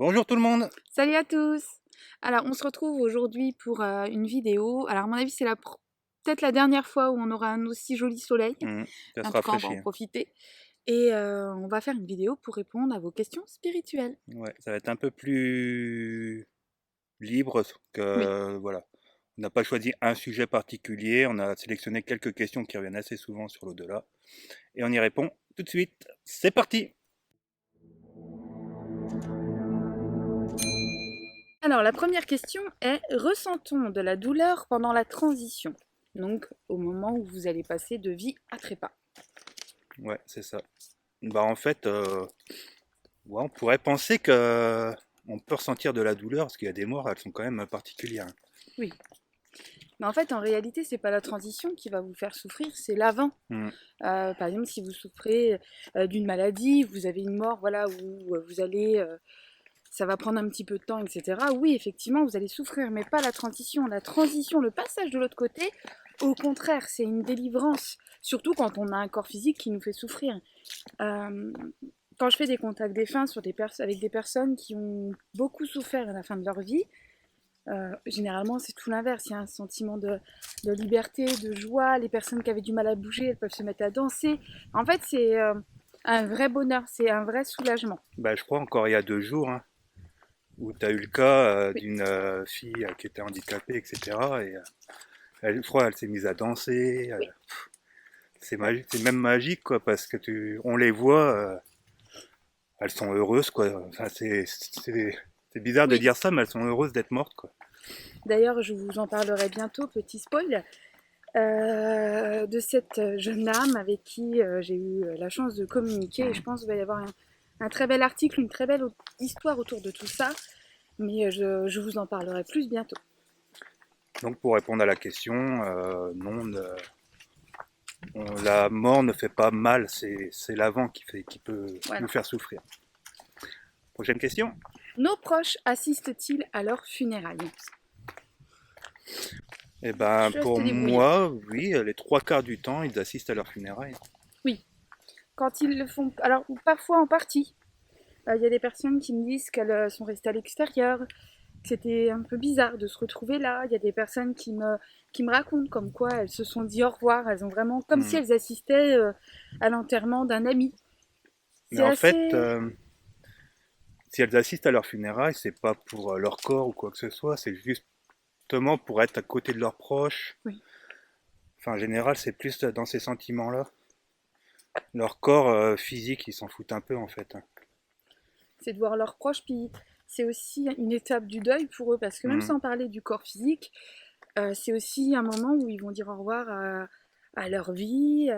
Bonjour tout le monde! Salut à tous! Alors, on se retrouve aujourd'hui pour une vidéo. Alors, à mon avis, c'est peut-être la dernière fois où on aura un aussi joli soleil. Ça se En tout cas, on va en rafraîchit, hein. profiter. Et on va faire une vidéo pour répondre à vos questions spirituelles. Ouais, ça va être un peu plus libre Oui. que voilà. On n'a pas choisi un sujet particulier, on a sélectionné quelques questions qui reviennent assez souvent sur l'au-delà et on y répond tout de suite. C'est parti! Alors, la première question est, ressent-on de la douleur pendant la transition? Donc, au moment où vous allez passer de vie à trépas. Ouais, c'est ça. Bah en fait, ouais, on pourrait penser que on peut ressentir de la douleur parce qu'il y a des morts, elles sont quand même particulières, hein. Oui. Mais en fait, en réalité, c'est pas la transition qui va vous faire souffrir, c'est l'avant. Mm. Par exemple, si vous souffrez d'une maladie, vous avez une mort, voilà, où vous allez, ça va prendre un petit peu de temps, etc. Oui, effectivement, vous allez souffrir, mais pas la transition. La transition, le passage de l'autre côté, au contraire, c'est une délivrance. Surtout quand on a un corps physique qui nous fait souffrir. Euh, Quand je fais des contacts défunts avec des personnes qui ont beaucoup souffert à la fin de leur vie, généralement, c'est tout l'inverse. Il y a un sentiment de liberté, de joie. Les personnes qui avaient du mal à bouger, elles peuvent se mettre à danser. En fait, c'est un vrai bonheur, c'est un vrai soulagement. Bah, je crois encore il y a 2 jours, hein, où tu as eu le cas Oui, d'une fille qui était handicapée, etc. Et je crois qu'elle s'est mise à danser. oui, C'est ouais. magique, c'est même magique, quoi, parce que on les voit, elles sont heureuses, quoi. Enfin, c'est bizarre de Oui. dire ça, mais elles sont heureuses d'être mortes, quoi. D'ailleurs, je vous en parlerai bientôt, petit spoil, de cette jeune âme avec qui j'ai eu la chance de communiquer. Et je pense qu'il va y avoir un très bel article, une très belle histoire autour de tout ça. Mais je vous en parlerai plus bientôt. Donc, pour répondre à la question, non, la mort ne fait pas mal, c'est l'avant qui peut nous Voilà. faire souffrir. Prochaine question. Nos proches assistent-ils à leurs funérailles? Eh ben, Je te laisse pour te débrouiller. moi, oui, les 3 quarts du temps, ils assistent à leurs funérailles. Oui, quand ils le font, alors parfois en partie. Il y a des personnes qui me disent qu'elles sont restées à l'extérieur, que c'était un peu bizarre de se retrouver là. Il y a des personnes qui me racontent comme quoi elles se sont dit au revoir, elles ont vraiment, comme si Hmm. elles assistaient à l'enterrement d'un ami. Mais C'est en fait, assez... si elles assistent à leurs funérailles, c'est pas pour leur corps ou quoi que ce soit, c'est justement pour être à côté de leurs proches. Oui, Enfin, en général, c'est plus dans ces sentiments-là. Leur corps physique, ils s'en foutent un peu en fait, hein. c'est de voir leurs proches, puis c'est aussi une étape du deuil pour eux, parce que même Hmm. sans parler du corps physique, c'est aussi un moment où ils vont dire au revoir à leur vie,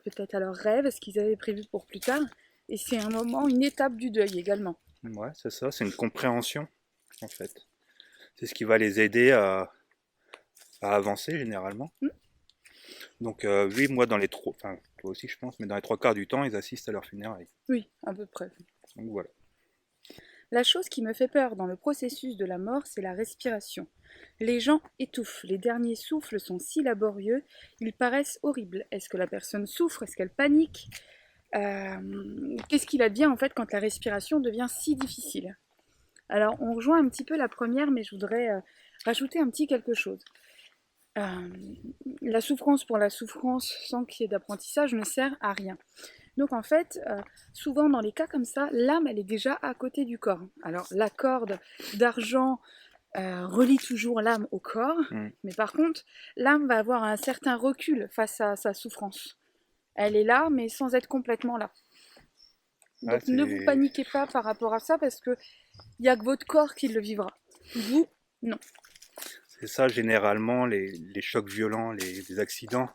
peut-être à leurs rêves, ce qu'ils avaient prévu pour plus tard. Et c'est un moment, une étape du deuil également. Ouais, c'est ça, c'est une compréhension en fait. C'est ce qui va les aider à avancer généralement. Hmm. Donc oui, moi dans les trois, enfin toi aussi je pense, mais dans les 3 quarts du temps, ils assistent à leurs funérailles. Oui, à peu près. Donc voilà. La chose qui me fait peur dans le processus de la mort, c'est la respiration. Les gens étouffent, les derniers souffles sont si laborieux, ils paraissent horribles. Est-ce que la personne souffre? Est-ce qu'elle panique? Qu'est-ce qu'il advient en fait quand la respiration devient si difficile? Alors on rejoint un petit peu la première, mais je voudrais rajouter un petit quelque chose. Euh, la souffrance pour la souffrance sans qu'il y ait d'apprentissage ne sert à rien. Donc en fait, souvent dans les cas comme ça, l'âme, elle est déjà à côté du corps. Alors la corde d'argent relie toujours l'âme au corps, Hmm. mais par contre, l'âme va avoir un certain recul face à sa souffrance. Elle est là, mais sans être complètement là. Ouais, Donc ne vous paniquez pas par rapport à ça, parce qu'il n'y a que votre corps qui le vivra. Vous, non. c'est ça généralement les chocs violents, les accidents.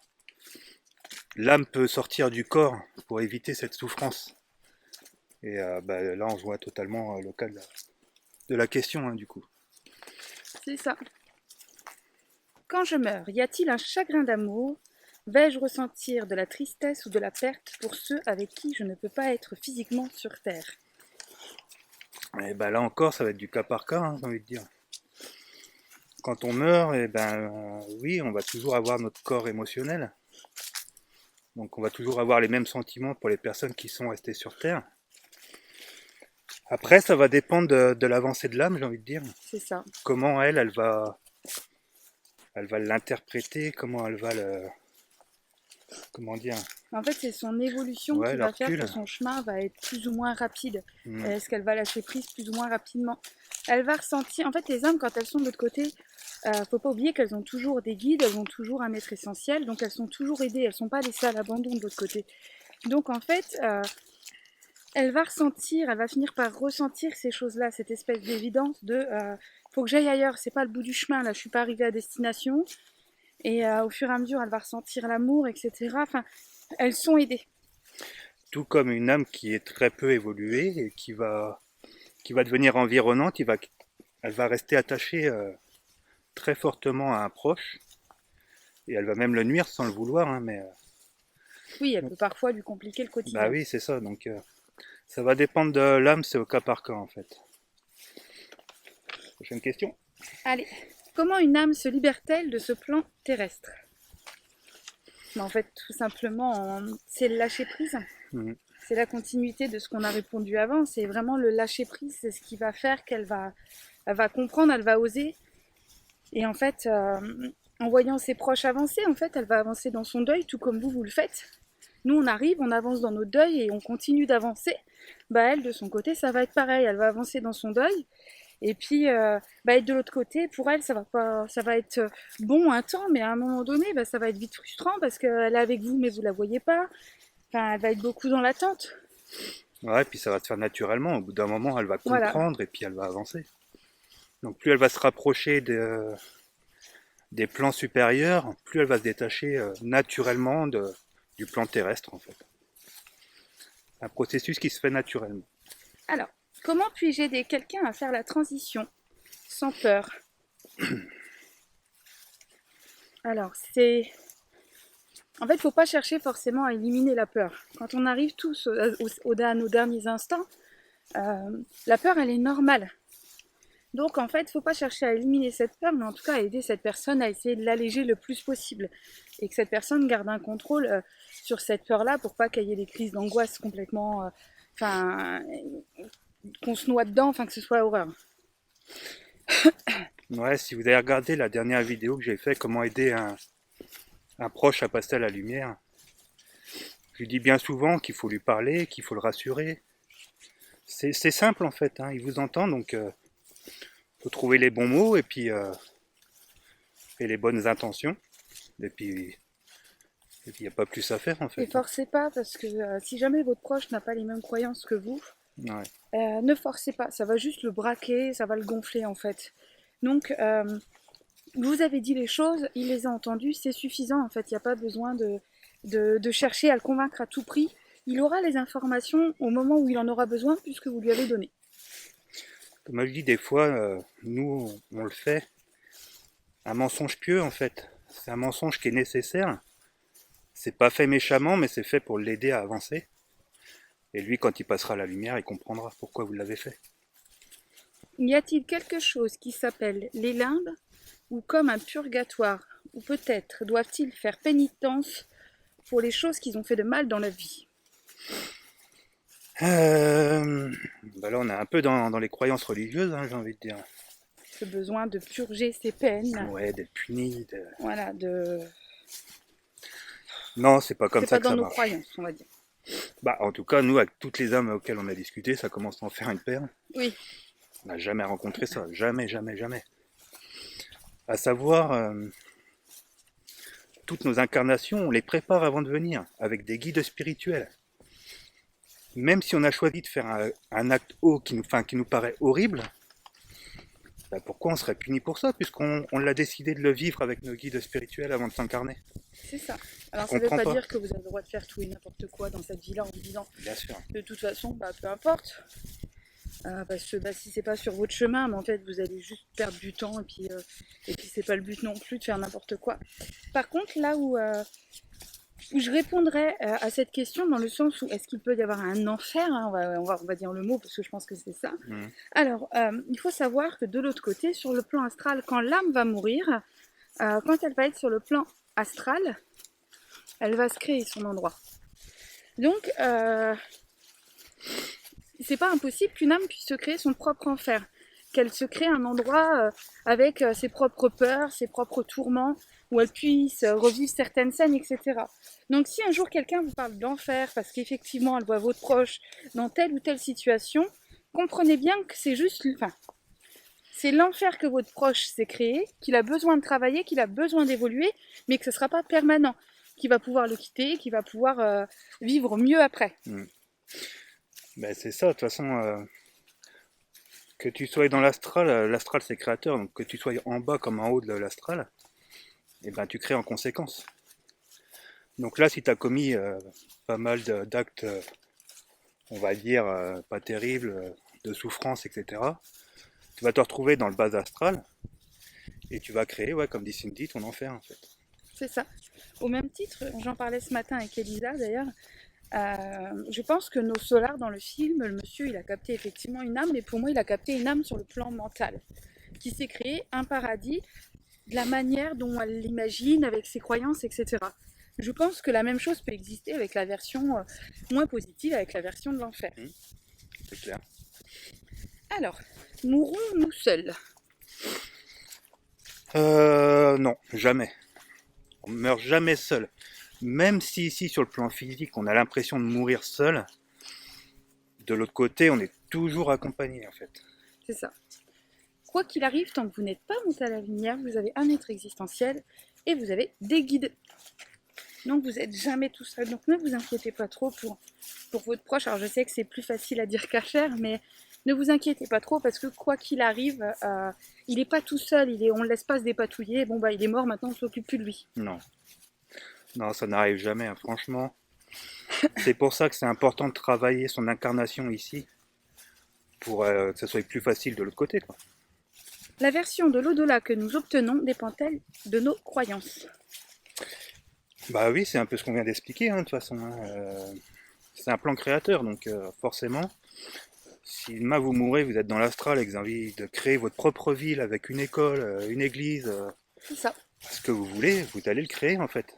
L'âme peut sortir du corps pour éviter cette souffrance. Et bah, là, on voit totalement le cas de la question, hein, du coup. C'est ça. Quand je meurs, y a-t-il un chagrin d'amour? Vais-je ressentir de la tristesse ou de la perte pour ceux avec qui je ne peux pas être physiquement sur Terre? Et bah, là encore, ça va être du cas par cas, hein, j'ai envie de dire. Quand on meurt, et ben oui, on va toujours avoir notre corps émotionnel. Donc on va toujours avoir les mêmes sentiments pour les personnes qui sont restées sur Terre. Après, ça va dépendre de l'avancée de l'âme, j'ai envie de dire. C'est ça. Comment elle va l'interpréter, comment elle va le, comment dire, En fait, c'est son évolution ouais, qui le va faire que recul. son chemin va être plus ou moins rapide. Hmm. Est-ce qu'elle va lâcher prise plus ou moins rapidement? Elle va ressentir, en fait, les âmes, quand elles sont de l'autre côté, faut pas oublier qu'elles ont toujours des guides, elles ont toujours un être essentiel, donc elles sont toujours aidées, elles sont pas laissées à l'abandon de l'autre côté. Donc en fait, elle va ressentir, elle va finir par ressentir ces choses-là, cette espèce d'évidence de faut que j'aille ailleurs, c'est pas le bout du chemin, là, je suis pas arrivée à destination. Et au fur et à mesure, elle va ressentir l'amour, etc. Enfin, elles sont aidées. Tout comme une âme qui est très peu évoluée et qui va devenir environnante, elle va rester attachée très fortement à un proche et elle va même le nuire sans le vouloir, hein, mais Oui, elle peut parfois lui compliquer le bah quotidien. oui, c'est ça. Donc ça va dépendre de l'âme, c'est au cas par cas en fait. Prochaine question. Allez, comment une âme se libère-t-elle de ce plan terrestre? En fait, tout simplement, c'est le lâcher-prise. Mhm. C'est la continuité de ce qu'on a répondu avant. C'est vraiment le lâcher-prise. C'est ce qui va faire elle va comprendre, elle va oser. Et en fait, en voyant ses proches avancer, en fait, elle va avancer dans son deuil, tout comme vous le faites. Nous, on arrive, on avance dans notre deuil et on continue d'avancer. Bah, elle, de son côté, ça va être pareil. Elle va avancer dans son deuil. Et puis, bah, être de l'autre côté, pour elle, ça va être bon un temps, mais à un moment donné, bah, ça va être vite frustrant parce qu'elle est avec vous, mais vous la voyez pas. Enfin, elle va être beaucoup dans l'attente. Ouais, puis ça va se faire naturellement. Au bout d'un moment, elle va Voilà. comprendre et puis elle va avancer. Donc plus elle va se rapprocher des plans supérieurs, plus elle va se détacher naturellement du plan terrestre en fait. Un processus qui se fait naturellement. Alors, comment puis-je aider quelqu'un à faire la transition sans peur? Alors, c'est en fait, il ne faut pas chercher forcément à éliminer la peur. Quand on arrive tous à nos derniers instants, la peur, elle est normale. Donc, en fait, il ne faut pas chercher à éliminer cette peur, mais en tout cas à aider cette personne à essayer de l'alléger le plus possible. Et que cette personne garde un contrôle sur cette peur-là pour pas qu'il y ait des crises d'angoisse complètement... Enfin, qu'on se noie dedans, enfin que ce soit l'horreur. Ouais, si vous avez regardé la dernière vidéo que j'ai fait, comment aider un proche à passer à la lumière, je lui dis bien souvent qu'il faut lui parler, qu'il faut le rassurer. C'est simple en fait, hein, il vous entend donc faut trouver les bons mots et les bonnes intentions. Et puis il n'y a pas plus à faire en Et fait, hein. forcez pas, parce que si jamais votre proche n'a pas les mêmes croyances que vous, Ouais. ne forcez pas, ça va juste le braquer, ça va le gonfler en fait. Donc, vous avez dit les choses, il les a entendues, c'est suffisant en fait, il n'y a pas besoin de chercher à le convaincre à tout prix. Il aura les informations au moment où il en aura besoin, puisque vous lui avez donné. Comme je dis des fois, nous on le fait, un mensonge pieux en fait. C'est un mensonge qui est nécessaire. C'est pas fait méchamment, mais c'est fait pour l'aider à avancer. Et lui, quand il passera la lumière, il comprendra pourquoi vous l'avez fait. Y a-t-il quelque chose qui s'appelle les limbes, ou comme un purgatoire, ou peut-être doivent-ils faire pénitence pour les choses qu'ils ont fait de mal dans la vie? Bah là, on est un peu dans les croyances religieuses, hein, j'ai envie de dire. Ce besoin de purger ses peines, Ouais, d'être puni. voilà, de... Non, c'est pas comme C'est ça pas que dans ça nos marche. croyances, on va dire. Bah, en tout cas, nous, avec toutes les âmes auxquelles on a discuté, ça commence à en faire une paire. Oui, On n'a jamais rencontré ça. Jamais, jamais, jamais. À savoir, toutes nos incarnations, on les prépare avant de venir, avec des guides spirituels. Même si on a choisi de faire un acte haut qui nous paraît horrible, bah pourquoi on serait puni pour ça, puisqu'on l'a décidé de le vivre avec nos guides spirituels avant de s'incarner. c'est ça. Je Alors ça veut comprends pas pas. dire que vous avez le droit de faire tout et n'importe quoi dans cette vie-là en vous disant Bien sûr. de toute façon, bah, peu importe. Parce que bah, si c'est pas sur votre chemin, mais en fait vous allez juste perdre du temps et puis c'est pas le but non plus de faire n'importe quoi. Par contre, là où je répondrais à cette question dans le sens où est-ce qu'il peut y avoir un enfer, hein, on va dire le mot parce que je pense que c'est ça. Mmh. Alors, il faut savoir que de l'autre côté, sur le plan astral, quand l'âme va mourir, quand elle va être sur le plan astral, elle va se créer son endroit. Donc, c'est pas impossible qu'une âme puisse se créer son propre enfer, qu'elle se crée un endroit avec ses propres peurs, ses propres tourments, où elle puisse revivre certaines scènes, etc. Donc si un jour quelqu'un vous parle d'enfer, parce qu'effectivement elle voit votre proche dans telle ou telle situation, comprenez bien que c'est juste, enfin, c'est l'enfer que votre proche s'est créé, qu'il a besoin de travailler, qu'il a besoin d'évoluer, mais que ce ne sera pas permanent, qu'il va pouvoir le quitter, qu'il va pouvoir vivre mieux après. Ben, c'est ça, de toute façon, que tu sois dans l'astral, l'astral c'est créateur, donc que tu sois en bas comme en haut de l'astral, et ben tu crées en conséquence. Donc là, si tu as commis pas mal d'actes, on va dire, pas terribles, de souffrance, etc., tu vas te retrouver dans le bas astral, et tu vas créer, ouais, comme dit Cindy, ton enfer en fait. C'est ça. Au même titre, j'en parlais ce matin avec Elisa d'ailleurs, je pense que nos solars dans le film, le monsieur il a capté effectivement une âme, mais pour moi il a capté une âme sur le plan mental, qui s'est créé un paradis de la manière dont elle l'imagine, avec ses croyances, etc. Je pense que la même chose peut exister avec la version moins positive, avec la version de l'enfer. C'est clair. Alors, mourrons-nous seuls? Non, jamais. On meurt jamais seul. Même si ici, sur le plan physique, on a l'impression de mourir seul, de l'autre côté, on est toujours accompagné en fait. C'est ça. Quoi qu'il arrive, tant que vous n'êtes pas monté à la lumière, vous avez un être existentiel et vous avez des guides. Donc vous n'êtes jamais tout seul. Donc ne vous inquiétez pas trop pour votre proche. Alors je sais que c'est plus facile à dire qu'à faire, mais ne vous inquiétez pas trop parce que quoi qu'il arrive, il n'est pas tout seul. On ne le laisse pas se dépatouiller. Bon bah il est mort, maintenant on ne s'occupe plus de lui. Non. Non, ça n'arrive jamais, hein. Franchement. C'est pour ça que c'est important de travailler son incarnation ici, pour que ce soit plus facile de l'autre côté, quoi. La version de l'au-delà que nous obtenons dépend-elle de nos croyances? Bah oui, c'est un peu ce qu'on vient d'expliquer, hein, de toute façon, hein. C'est un plan créateur, donc forcément, si demain vous mourrez, vous êtes dans l'astral et que vous avez envie de créer votre propre ville avec une école, une église, C'est ça. ce que vous voulez, vous allez le créer en fait.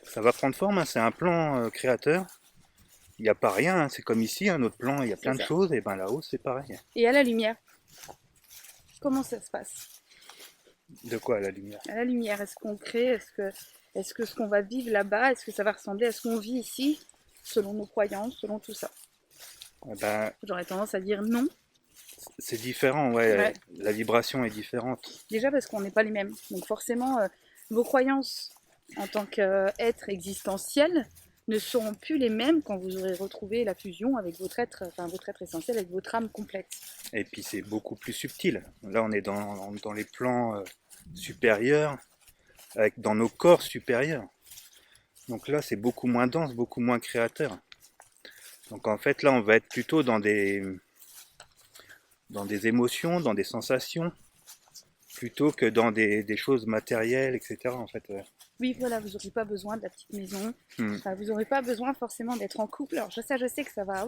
Ça va prendre forme, hein, c'est un plan créateur. Il n'y a pas rien, hein, c'est comme ici, un autre plan, il y a plein de choses, et ben là-haut c'est pareil. Et à la lumière, comment ça se passe? De quoi à la lumière? À la lumière, est-ce qu'on crée? Est-ce que ce qu'on va vivre là-bas, est-ce que ça va ressembler à ce qu'on vit ici, selon nos croyances, selon tout ça? Ben, J'aurais tendance à dire non. c'est différent, ouais. Ouais. La vibration est différente. Déjà parce qu'on n'est pas les mêmes. Donc forcément, vos croyances en tant qu'être existentiel ne seront plus les mêmes quand vous aurez retrouvé la fusion avec votre être essentiel, avec votre âme complète. Et puis c'est beaucoup plus subtil. Là on est dans les plans supérieurs, dans nos corps supérieurs. Donc là c'est beaucoup moins dense, beaucoup moins créateur. Donc en fait là on va être plutôt dans des émotions, dans des sensations, plutôt que dans des choses matérielles, etc. En fait. Oui, voilà, vous n'aurez pas besoin de la petite maison, vous n'aurez pas besoin forcément d'être en couple. Alors je sais que ça va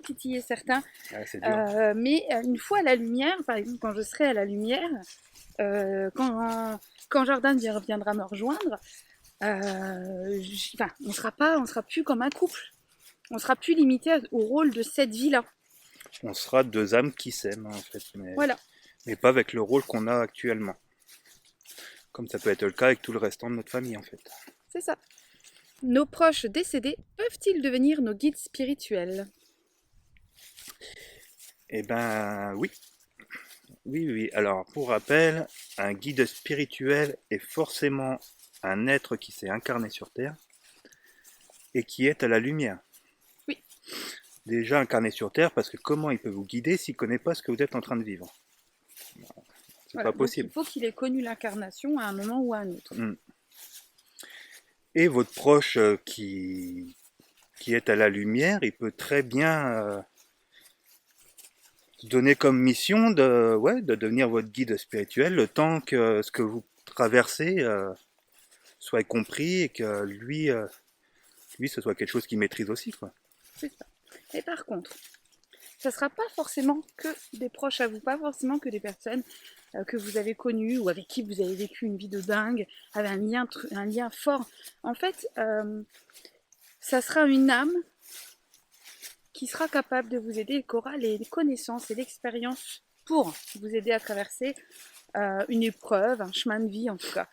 titiller certains, Ouais, c'est dur. mais une fois à la lumière, par exemple quand je serai à la lumière, quand Jordan viendra me rejoindre, on sera plus comme un couple. On sera plus limité au rôle de cette vie-là. On sera deux âmes qui s'aiment en fait, Voilà. mais pas avec le rôle qu'on a actuellement. Comme ça peut être le cas avec tout le restant de notre famille en fait. C'est ça. Nos proches décédés peuvent-ils devenir nos guides spirituels? Eh ben oui. Oui, oui. Alors pour rappel, un guide spirituel est forcément un être qui s'est incarné sur Terre et qui est à la lumière. Oui. Déjà incarné sur Terre, parce que comment il peut vous guider s'il ne connaît pas ce que vous êtes en train de vivre? C'est Voilà, pas possible. Donc, il faut qu'il ait connu l'incarnation à un moment ou à un autre. Et votre proche qui est à la lumière, il peut très bien se donner comme mission de devenir votre guide spirituel le temps que ce que vous traversez soit compris et que lui, ce soit quelque chose qu'il maîtrise aussi, quoi. C'est ça. Et par contre, ça ne sera pas forcément que des proches à vous, pas forcément que des personnes que vous avez connues ou avec qui vous avez vécu une vie de dingue, avec un lien fort. En fait, ça sera une âme qui sera capable de vous aider et qui aura les connaissances et l'expérience pour vous aider à traverser une épreuve, un chemin de vie en tout cas,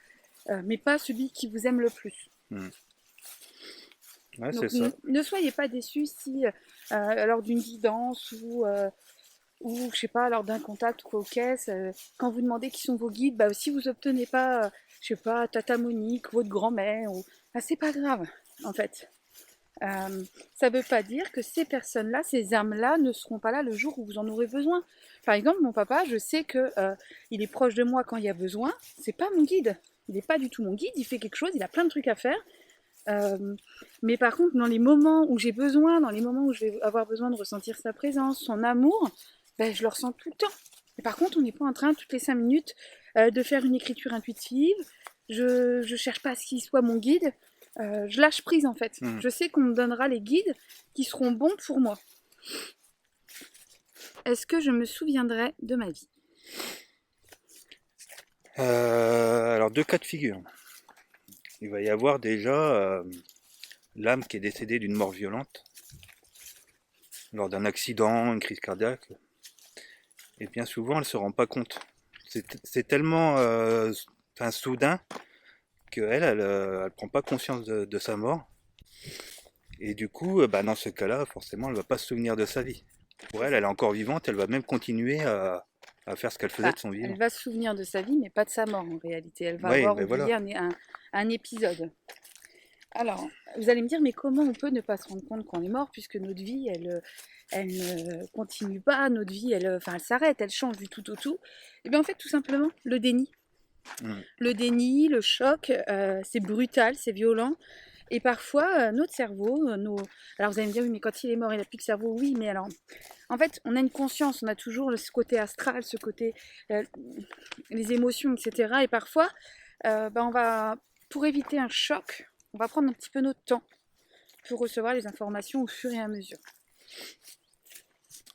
mais pas celui qui vous aime le plus. Ouais, Donc c'est ça. ne soyez pas déçus si lors d'une guidance ou je sais pas, lors d'un contact ou aux caisses, quand vous demandez qui sont vos guides, bah, si vous obtenez pas, je sais pas, Tata Monique, votre grand-mère, bah, c'est pas grave en fait. Ça veut pas dire que ces personnes-là, ces âmes-là, ne seront pas là le jour où vous en aurez besoin. Par exemple, mon papa, je sais que il est proche de moi quand il y a besoin. C'est pas mon guide. Il n'est pas du tout mon guide. Il fait quelque chose. Il a plein de trucs à faire. Mais par contre, dans les moments où j'ai besoin, dans les moments où je vais avoir besoin de ressentir sa présence, son amour, ben, je le ressens tout le temps. Et par contre, on n'est pas en train, toutes les 5 minutes, de faire une écriture intuitive. Je ne cherche pas à ce qu'il soit mon guide. Je lâche prise en fait. Je sais qu'on me donnera les guides qui seront bons pour moi. Est-ce que je me souviendrai de ma vie? Alors, deux cas de figure. Il va y avoir déjà l'âme qui est décédée d'une mort violente lors d'un accident, une crise cardiaque. Et bien souvent, elle ne se rend pas compte. C'est tellement soudain qu'elle prend pas conscience de sa mort. Et du coup, dans ce cas-là, forcément, elle va pas se souvenir de sa vie. Pour elle, elle est encore vivante, elle va même continuer à faire ce qu'elle faisait de son vivant. Elle va se souvenir de sa vie, mais pas de sa mort en réalité. Elle va Oui, avoir ben oublié voilà. un épisode. Alors, vous allez me dire, mais comment on peut ne pas se rendre compte qu'on est mort, puisque notre vie, elle ne continue pas, notre vie, elle s'arrête, elle change du tout au tout. Et bien en fait, tout simplement, le déni. Le déni, le choc, c'est brutal, c'est violent. Et parfois, notre cerveau, alors vous allez me dire, oui, mais quand il est mort, il n'a plus de cerveau. Oui, mais alors, en fait, on a une conscience, on a toujours ce côté astral, ce côté, les émotions, etc. Et parfois, on va, pour éviter un choc, on va prendre un petit peu notre temps pour recevoir les informations au fur et à mesure.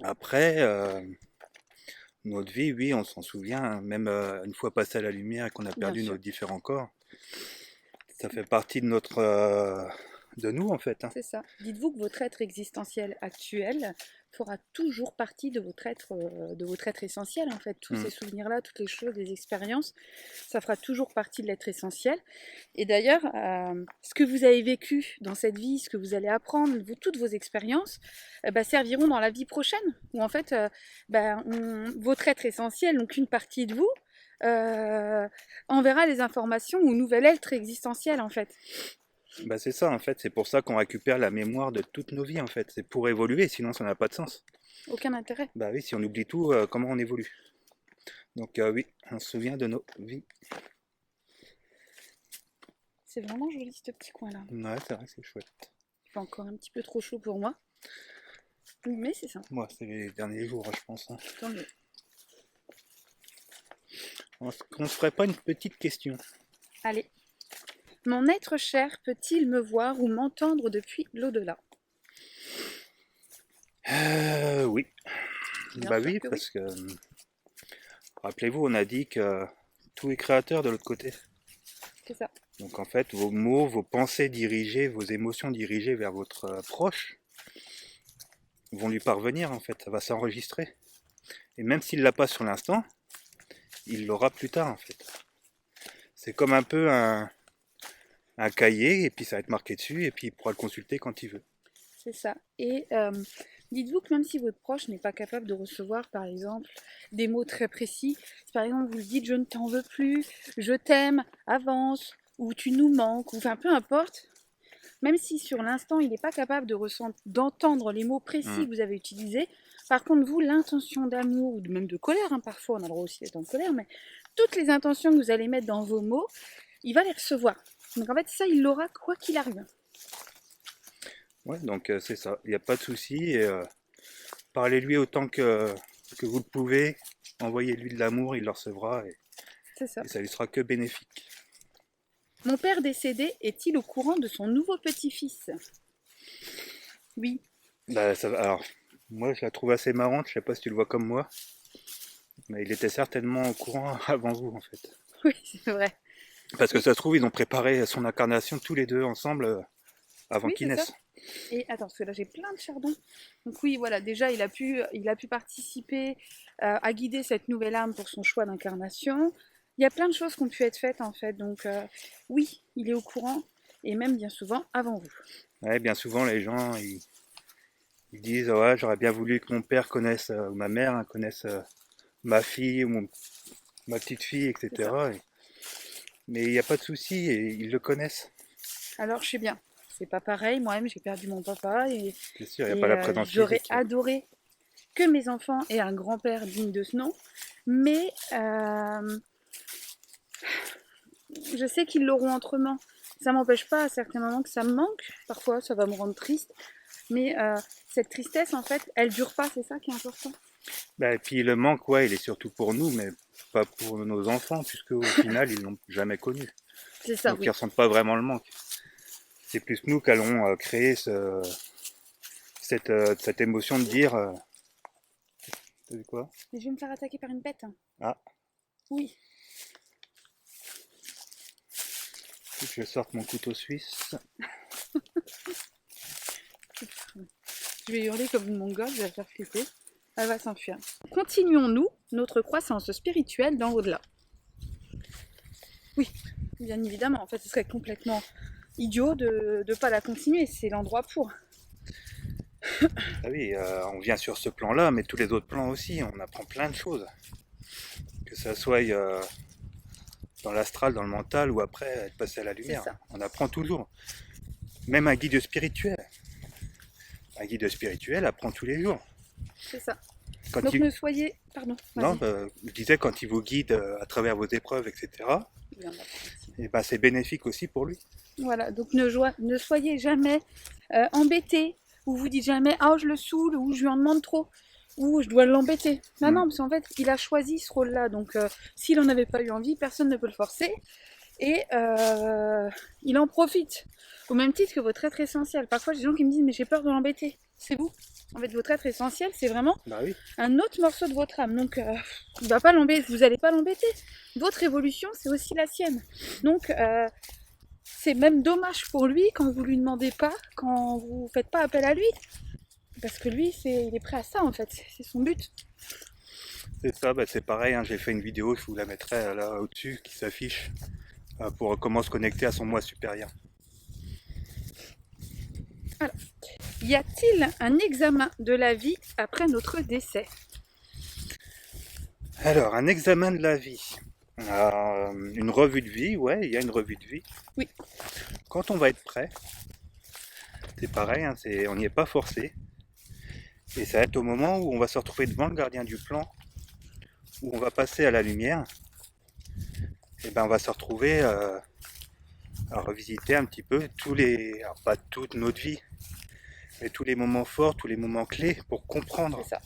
Après, notre vie, oui, on s'en souvient, hein, même une fois passé à la lumière et qu'on a Bien perdu sûr. nos différents corps, ça fait partie de nous en fait. Hein. C'est ça. Dites-vous que votre être existentiel actuel fera toujours partie de votre être essentiel, en fait. Tous ces souvenirs-là, toutes les choses, les expériences, ça fera toujours partie de l'être essentiel. Et d'ailleurs, ce que vous avez vécu dans cette vie, ce que vous allez apprendre, toutes vos expériences, serviront dans la vie prochaine, où en fait, votre être essentiel, donc une partie de vous, enverra les informations au nouvel être existentiel, en fait. Bah c'est ça en fait, c'est pour ça qu'on récupère la mémoire de toutes nos vies en fait. C'est pour évoluer, sinon ça n'a pas de sens. Aucun intérêt. Bah oui, si on oublie tout, comment on évolue? Donc oui, on se souvient de nos vies. C'est vraiment joli ce petit coin-là. Ouais, c'est vrai que c'est chouette. Il fait encore un petit peu trop chaud pour moi. Mais c'est ça. Moi, c'est les derniers jours, je pense. Hein. Tant mieux. On se ferait pas une petite question? Allez. Mon être cher peut-il me voir ou m'entendre depuis l'au-delà? Oui. Bien Bah sûr oui, que oui. parce que rappelez-vous, on a dit que tout est créateur de l'autre côté. C'est ça. Donc en fait, vos mots, vos pensées dirigées, vos émotions dirigées vers votre proche vont lui parvenir en fait, ça va s'enregistrer. Et même s'il l'a pas sur l'instant, il l'aura plus tard en fait. C'est comme un peu un cahier et puis ça va être marqué dessus et puis il pourra le consulter quand il veut. C'est ça. Et dites-vous que même si votre proche n'est pas capable de recevoir, par exemple, des mots très précis, si par exemple vous lui dites je ne t'en veux plus, je t'aime, avance, ou tu nous manques, ou enfin peu importe, même si sur l'instant il n'est pas capable d'entendre les mots précis que vous avez utilisés, par contre vous, l'intention d'amour, ou même de colère, hein, parfois on a le droit aussi d'être en colère, mais toutes les intentions que vous allez mettre dans vos mots, il va les recevoir. Donc en fait ça il l'aura quoi qu'il arrive. Ouais, donc c'est ça, il n'y a pas de souci. Et, parlez-lui autant que vous le pouvez, envoyez-lui de l'amour, il le recevra C'est ça. et ça lui sera que bénéfique. Mon père décédé est-il au courant de son nouveau petit-fils? Oui. Bah, alors, moi je la trouve assez marrante, je sais pas si tu le vois comme moi, mais il était certainement au courant avant vous en fait. Oui, c'est vrai. Parce que ça se trouve, ils ont préparé son incarnation tous les deux ensemble avant Oui, qu'il c'est ça. naisse. Et attends, parce que là j'ai plein de chardons. Donc oui, voilà, déjà il a pu participer à guider cette nouvelle âme pour son choix d'incarnation. Il y a plein de choses qui ont pu être faites en fait. Donc oui, il est au courant et même bien souvent avant vous. Ouais, bien souvent, les gens, ils disent, ouais, j'aurais bien voulu que mon père connaisse, ou ma mère hein, connaisse ma fille ou ma petite fille, C'est ça. etc. Mais il n'y a pas de souci, et ils le connaissent. Alors je sais bien, c'est pas pareil. Moi-même j'ai perdu mon papa et, C'est sûr, il n'y a pas et la présence j'aurais physique. adoré que mes enfants aient un grand-père digne de ce nom. Mais je sais qu'ils l'auront autrement. Ça m'empêche pas à certains moments que ça me manque. Parfois, ça va me rendre triste. Mais cette tristesse, en fait, elle dure pas. C'est ça qui est important. Bah, et puis le manque, ouais, il est surtout pour nous, mais pas pour nos enfants, puisque au final, ils l'ont jamais connu. C'est ça, Donc ils oui. ressentent pas vraiment le manque. C'est plus nous qu'allons créer cette émotion de dire, t'as dit quoi? Mais je vais me faire attaquer par une bête. Ah, Oui. faut que je sorte mon couteau suisse. Je vais hurler comme une mongole. Je vais la faire flipper. Elle va s'enfuir. Continuons-nous notre croissance spirituelle dans l'au-delà. Oui, bien évidemment. En fait, ce serait complètement idiot de ne pas la continuer. C'est l'endroit pour. Ah oui, on vient sur ce plan-là, mais tous les autres plans aussi, on apprend plein de choses. Que ça soit dans l'astral, dans le mental, ou après être passé à la C'est lumière. ça. On apprend toujours. Même un guide spirituel. Un guide spirituel apprend tous les jours. C'est ça. Quand Donc il... ne soyez... Pardon, Non, vas-y. je disais quand il vous guide à travers vos épreuves, etc., Il y en a plein. et ben c'est bénéfique aussi pour lui. Voilà, donc ne soyez jamais embêtés, ou vous dites jamais ah je le saoule, ou je lui en demande trop, ou je dois l'embêter. Non, Hmm. non, parce qu'en fait, il a choisi ce rôle-là, donc s'il n'en avait pas eu envie, personne ne peut le forcer, et il en profite, au même titre que votre être essentiel. Parfois, j'ai des gens qui me disent mais j'ai peur de l'embêter. C'est vous. En fait, votre être essentiel, c'est vraiment Bah oui. un autre morceau de votre âme. Donc, il va pas l'embêter, vous n'allez pas l'embêter. Votre évolution, c'est aussi la sienne. Donc, c'est même dommage pour lui quand vous lui demandez pas, quand vous faites pas appel à lui. Parce que lui, il est prêt à ça en fait, c'est son but. C'est ça, bah c'est pareil, hein, j'ai fait une vidéo, je vous la mettrai là au-dessus, qui s'affiche, pour comment se connecter à son moi supérieur. Alors, y a-t-il un examen de la vie après notre décès? Alors, un examen de la vie. Une revue de vie, ouais, il y a une revue de vie. Oui. Quand on va être prêt, c'est pareil, hein, on n'y est pas forcé. Et ça va être au moment où on va se retrouver devant le gardien du plan, où on va passer à la lumière, et ben on va se retrouver à revisiter un petit peu alors pas toute notre vie, mais tous les moments forts, tous les moments clés pour comprendre C'est ça.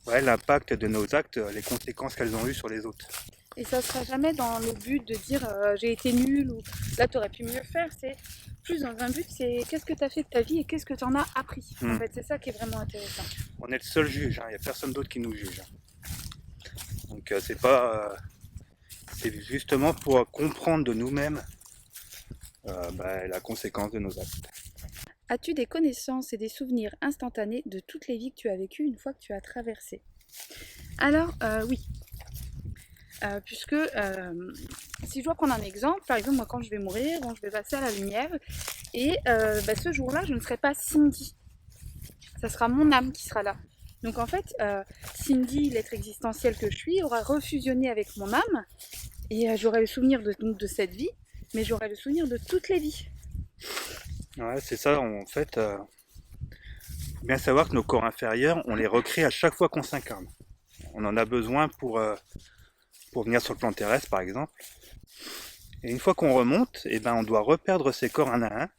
ouais, l'impact de nos actes, les conséquences qu'elles ont eues sur les autres. Et ça sera jamais dans le but de dire j'ai été nul ou là t'aurais pu mieux faire. C'est plus dans un but, c'est qu'est-ce que t'as fait de ta vie et qu'est-ce que t'en as appris. En fait, c'est ça qui est vraiment intéressant. On est le seul juge, il n'y a personne d'autre qui nous juge. Donc c'est pas, c'est justement pour comprendre de nous-mêmes la conséquence de nos actes. As-tu des connaissances et des souvenirs instantanés de toutes les vies que tu as vécues une fois que tu as traversé? Alors, oui. Puisque si je dois prendre un exemple, par exemple, moi quand je vais mourir, bon, je vais passer à la lumière, et ce jour-là, je ne serai pas Cindy. Ça sera mon âme qui sera là. Donc en fait, Cindy, l'être existentiel que je suis, aura refusionné avec mon âme, et j'aurai le souvenir de cette vie, mais j'aurai le souvenir de toutes les vies. Ouais, c'est ça, en fait, faut bien savoir que nos corps inférieurs, on les recrée à chaque fois qu'on s'incarne. On en a besoin pour venir sur le plan terrestre, par exemple. Et une fois qu'on remonte, eh ben, on doit reperdre ces corps un à un.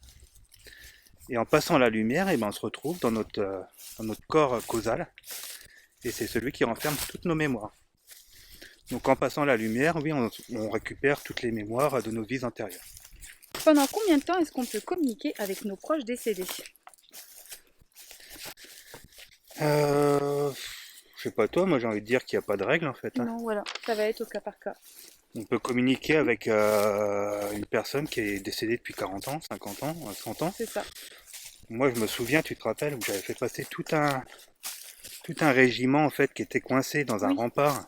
Et en passant à la lumière, eh ben, on se retrouve dans notre corps causal. Et c'est celui qui renferme toutes nos mémoires. Donc en passant à la lumière, oui, on récupère toutes les mémoires de nos vies antérieures. Pendant combien de temps est-ce qu'on peut communiquer avec nos proches décédés? Je sais pas toi, moi j'ai envie de dire qu'il n'y a pas de règle en fait. Hein. Non, voilà, ça va être au cas par cas. On peut communiquer avec une personne qui est décédée depuis 40 ans, 50 ans, 100 ans. C'est ça. Moi, je me souviens, tu te rappelles, où j'avais fait passer tout un régiment en fait qui était coincé dans un Oui, rempart.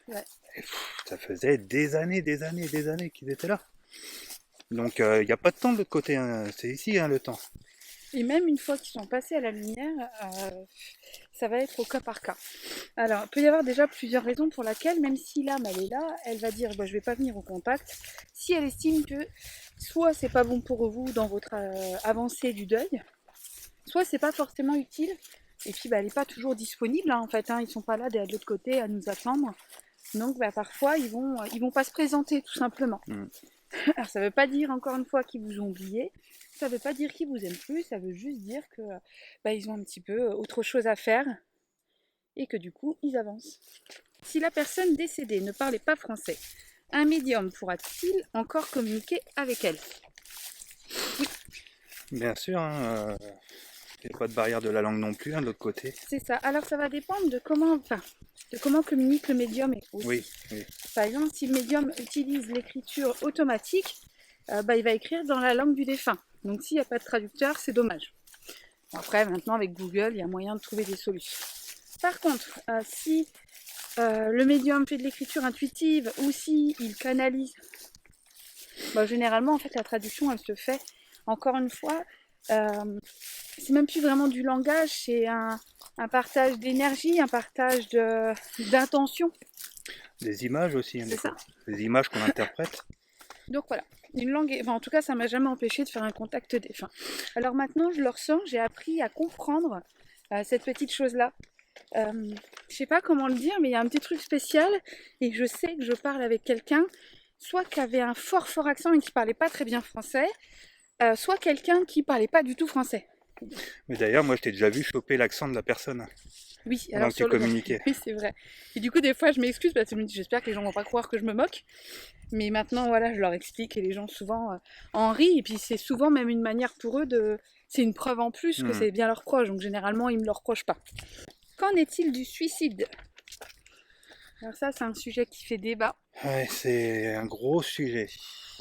ouais. Et ça faisait des années qu'ils étaient là. Donc il n'y a pas de temps de l'autre côté, hein. C'est ici hein, le temps. Et même une fois qu'ils sont passés à la lumière, ça va être au cas par cas. Alors, il peut y avoir déjà plusieurs raisons pour lesquelles, même si l'âme elle est là, elle va dire bah, je vais pas venir au contact. Si elle estime que soit c'est pas bon pour vous dans votre avancée du deuil, soit c'est pas forcément utile. Et puis bah, elle n'est pas toujours disponible hein, en fait. Hein, ils sont pas là de l'autre côté à nous attendre. Donc bah, parfois ils vont pas se présenter tout simplement. Mm. Alors ça veut pas dire encore une fois qu'ils vous ont oublié. Ça veut pas dire qu'ils vous aiment plus. Ça veut juste dire que bah, ils ont un petit peu autre chose à faire et que du coup ils avancent. Si la personne décédée ne parlait pas français, un médium pourra-t-il encore communiquer avec elle? Bien sûr, hein, il n'y a pas de barrière de la langue non plus hein, de l'autre côté. C'est ça. Alors ça va dépendre de comment communique le médium aussi. Oui, oui. Par exemple, si le médium utilise l'écriture automatique, bah, il va écrire dans la langue du défunt. Donc s'il n'y a pas de traducteur, c'est dommage. Après, maintenant avec Google, il y a moyen de trouver des solutions. Par contre, si le médium fait de l'écriture intuitive ou si il canalise, bah, généralement en fait la traduction elle se fait encore une fois. C'est même plus vraiment du langage, c'est un partage d'énergie, un partage d'intention. Des images aussi, hein, C'est ça. des images qu'on interprète. Donc voilà, une langue, enfin, en tout cas ça m'a jamais empêché de faire un contact défunt. Alors maintenant je le ressens, j'ai appris à comprendre cette petite chose-là. Je sais pas comment le dire, mais il y a un petit truc spécial et je sais que je parle avec quelqu'un, soit qui avait un fort accent et qui parlait pas très bien français, soit quelqu'un qui parlait pas du tout français. Mais d'ailleurs, moi, je t'ai déjà vu choper l'accent de la personne Oui, pendant alors que tu sur le communiquais. oui, c'est vrai. Et du coup, des fois, je m'excuse parce que je me dis, j'espère que les gens vont pas croire que je me moque. Mais maintenant, voilà, je leur explique et les gens souvent en rient. Et puis, c'est souvent même une manière pour eux de. C'est une preuve en plus que Hmm. c'est bien leur proche. Donc, généralement, ils me le reprochent pas. Qu'en est-il du suicide? Alors, ça, c'est un sujet qui fait débat. Ouais, c'est un gros sujet.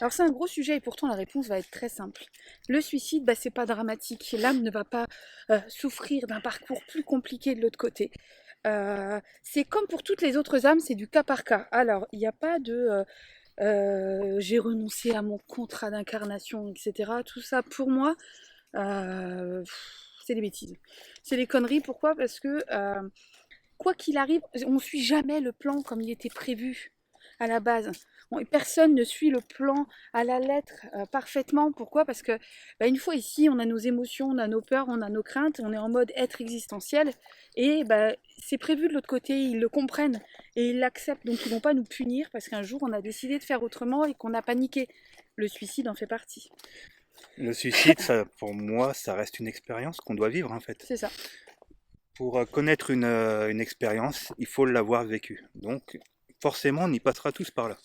Alors, c'est un gros sujet et pourtant, la réponse va être très simple. Le suicide, bah, c'est pas dramatique. L'âme ne va pas souffrir d'un parcours plus compliqué de l'autre côté. C'est comme pour toutes les autres âmes, c'est du cas par cas. Alors, il n'y a pas de j'ai renoncé à mon contrat d'incarnation, etc. Tout ça, pour moi, c'est des bêtises. C'est des conneries. Pourquoi? Parce que quoi qu'il arrive, on ne suit jamais le plan comme il était prévu à la base. Personne ne suit le plan à la lettre parfaitement. Pourquoi? Parce que bah, une fois ici, on a nos émotions, on a nos peurs, on a nos craintes, on est en mode être existentiel. Et bah, c'est prévu de l'autre côté, ils le comprennent et ils l'acceptent. Donc ils ne vont pas nous punir parce qu'un jour on a décidé de faire autrement et qu'on a paniqué. Le suicide en fait partie. Le suicide, ça, pour moi, ça reste une expérience qu'on doit vivre, en fait. C'est ça. Pour connaître une expérience, il faut l'avoir vécue. Donc, forcément, on y passera tous par là.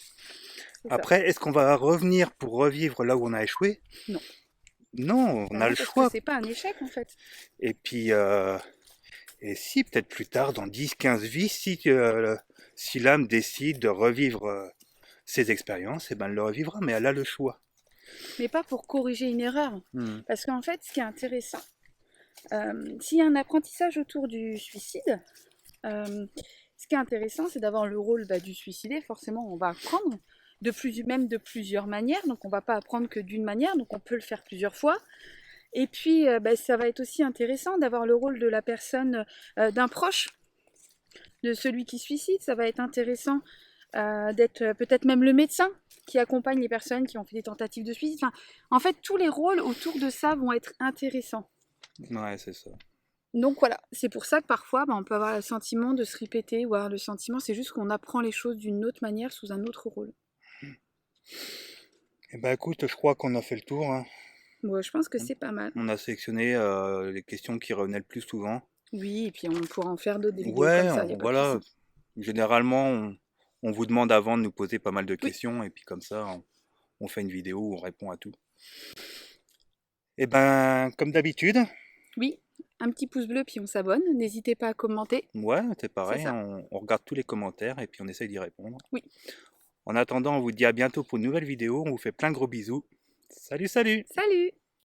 C'est ça. Après, est-ce qu'on va revenir pour revivre là où on a échoué? Non. Non, on Bah a non, le parce que choix. c'est pas un échec en fait. Et puis, et si, peut-être plus tard, dans 10, 15 vies, si l'âme décide de revivre ses expériences, eh ben, elle le revivra, mais elle a le choix. Mais pas pour corriger une erreur. Hmm. Parce qu'en fait, ce qui est intéressant, s'il y a un apprentissage autour du suicide, ce qui est intéressant, c'est d'avoir le rôle bah, du suicidé. Forcément, on va apprendre, même de plusieurs manières. Donc, on ne va pas apprendre que d'une manière, donc on peut le faire plusieurs fois. Et puis, bah, ça va être aussi intéressant d'avoir le rôle de la personne, d'un proche, de celui qui suicide. Ça va être intéressant d'être peut-être même le médecin qui accompagne les personnes qui ont fait des tentatives de suicide. Enfin, en fait, tous les rôles autour de ça vont être intéressants. Ouais, c'est ça. Donc voilà, c'est pour ça que parfois bah, on peut avoir le sentiment de se répéter ou avoir le sentiment, c'est juste qu'on apprend les choses d'une autre manière sous un autre rôle. Eh ben, écoute, je crois qu'on a fait le tour, hein. Bon, je pense que c'est pas mal. On a sélectionné les questions qui revenaient le plus souvent. Oui, et puis on pourra en faire d'autres des vidéos Ouais, comme ça, il n'y a pas de voilà. souci. Généralement, on vous demande avant de nous poser pas mal de Oui, questions, et puis comme ça, on fait une vidéo où on répond à tout. Eh ben, comme d'habitude, oui, un petit pouce bleu puis on s'abonne. N'hésitez pas à commenter. ouais, c'est C'est pareil, ça. hein, on regarde tous les commentaires et puis on essaye d'y répondre. Oui. En attendant, on vous dit à bientôt pour une nouvelle vidéo. On vous fait plein de gros bisous. Salut, salut! Salut!